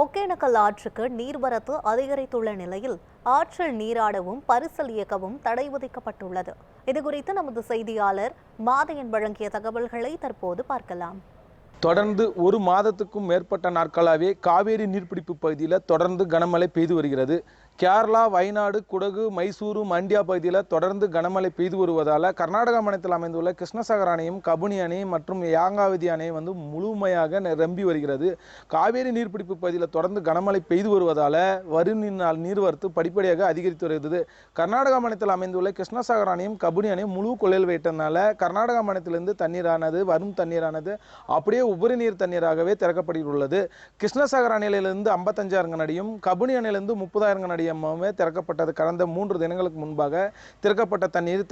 ஒகேனக்கல் ஆற்றுக்கு நீர்வரத்து அதிகரித்துள்ள நிலையில் ஆற்றில் நீராடவும் பரிசல் இயக்கவும் தடை விதிக்கப்பட்டுள்ளது. இதுகுறித்து நமது செய்தியாளர் மாதையன் வழங்கிய தகவல்களை தற்போது பார்க்கலாம். தொடர்ந்து ஒரு மாதத்துக்கும் மேற்பட்ட நாட்களாகவே காவேரி நீர்பிடிப்பு பகுதியில் தொடர்ந்து கனமழை பெய்து வருகிறது. கேரளா, வயநாடு, குடகு, மைசூரு, மண்டியா பகுதியில் தொடர்ந்து கனமழை பெய்து வருவதால் கர்நாடகா மாநிலத்தில் அமைந்துள்ள கிருஷ்ணசாகர் அணையும், கபினி அணை மற்றும் யாங்காவதி அணையும் முழுமையாக நிரம்பி வருகிறது. காவேரி நீர்பிடிப்பு பகுதியில் தொடர்ந்து கனமழை பெய்து வருவதால் வரும் நீர்வரத்து படிப்படியாக அதிகரித்து வருகிறது. கர்நாடகா மாநிலத்தில் அமைந்துள்ள கிருஷ்ணசாகர் அணையும், கபினி அணையும் முழு கொள்ளையில் வைத்ததுனால கர்நாடகா மாநிலத்திலிருந்து வரும் தண்ணீரானது அப்படியே உபரி நீர் தண்ணீராகவே திறக்கப்பட்டுள்ளது. கிருஷ்ணசாகர் அணையிலிருந்து 55,000 கனடியும், கபினி அணையிலிருந்து 30,000 கனடியுமே திறக்கப்பட்டது. கடந்த 3 தினங்களுக்கு முன்பாக திறக்கப்பட்ட தண்ணீர்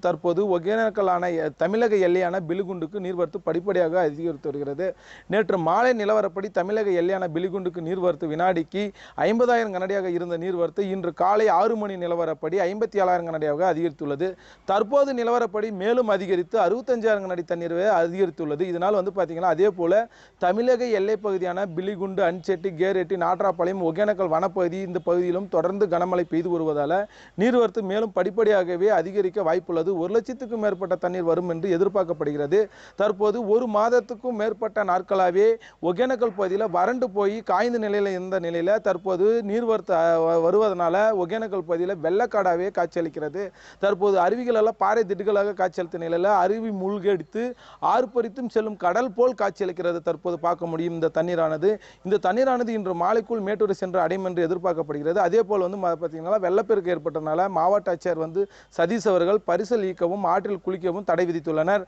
தற்போது ஒகேனக்கல் அணை தமிழக எல்லையான பிலிகுண்டுக்கு நீர்வரத்து படிப்படியாக அதிகரித்து வருகிறது. நேற்று மாலை நிலவரப்படி தமிழக எல்லையான பிலிகுண்டுக்கு நீர்வரத்து வினாடிக்கு 50,000 கனடியாக இருந்த நீர்வரத்து இன்று காலை 6 மணி நிலவரப்படி 57,000 கனடியாக அதிகரித்துள்ளது. தற்போது நிலவரப்படி மேலும் அதிகரித்து 65,000 கனடி தண்ணீர் அதிகரித்துள்ளது. இதனால் பார்த்தீங்கன்னா அதே போல தமிழக எல்லை பகுதியான பிலிகுண்டு, அன்செட்டி, கேரெட்டி, நாட்ராபாளையம், ஒகேனக்கல் வனப்பகுதி இந்த பகுதியிலும் தொடர்ந்து கனமழை பெய்து வருவதால் நீர்வரத்து மேலும் படிப்படியாகவே அதிகரிக்க வாய்ப்புள்ளது. 1 லட்சத்துக்கும் மேற்பட்ட தண்ணீர் வரும் என்று எதிர்பார்க்கப்படுகிறது. தற்போது ஒரு மாதத்துக்கும் மேற்பட்ட நாட்களாகவே ஒகேனக்கல் பகுதியில் வறண்டு போய் காய்ந்த நிலையில் இருந்த நிலையில் தற்போது நீர்வரத்து வருவதனால ஒகேனக்கல் பகுதியில் வெள்ளக்காடாகவே காட்சியளிக்கிறது. தற்போது அருவிகள் எல்லாம் பாறை திட்டுகளாக காட்சியளித்த நிலையில் அருவி மூழ்கடித்து ஆர்ப்பரித்தும் செல்லும் கடல் போல் காட்சியளிக்கிறது. தற்போது பார்க்க முடியும் இந்த தண்ணீரானது இன்று மாலைக்குள் மேட்டூர் சென்று அடையும் என்று எதிர்பார்க்கப்படுகிறது. அதே போல் பார்த்தீங்கன்னா வெள்ளப்பெருக்கு ஏற்பட்டனால மாவட்ட ஆட்சியர் சதீஷ் அவர்கள் பரிசல் ஈக்கவும் ஆற்றில் குளிக்கவும் தடை விதித்துள்ளனர்.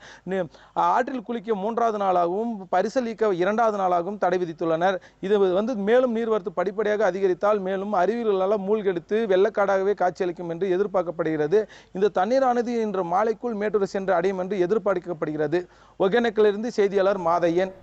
ஆற்றில் குளிக்க 3வது நாளாகவும் பரிசல் ஈக்க 2வது நாளாகவும் தடை விதித்துள்ளனர். இது மேலும் நீர்வரத்து படிப்படியாக அதிகரித்தால் மேலும் அருவிகளெல்லாம் மூழ்கெடுத்து வெள்ளக்காடாகவே காட்சியளிக்கும் என்று எதிர்பார்க்கப்படுகிறது. இந்த தண்ணீரானது இன்று மாலைக்குள் மேட்டூர் சென்று அடையும் என்று எதிர்பார்க்கப்படுகிறது. ஒகேனக்கலிலிருந்து செய்தியாளர் மாதையன்.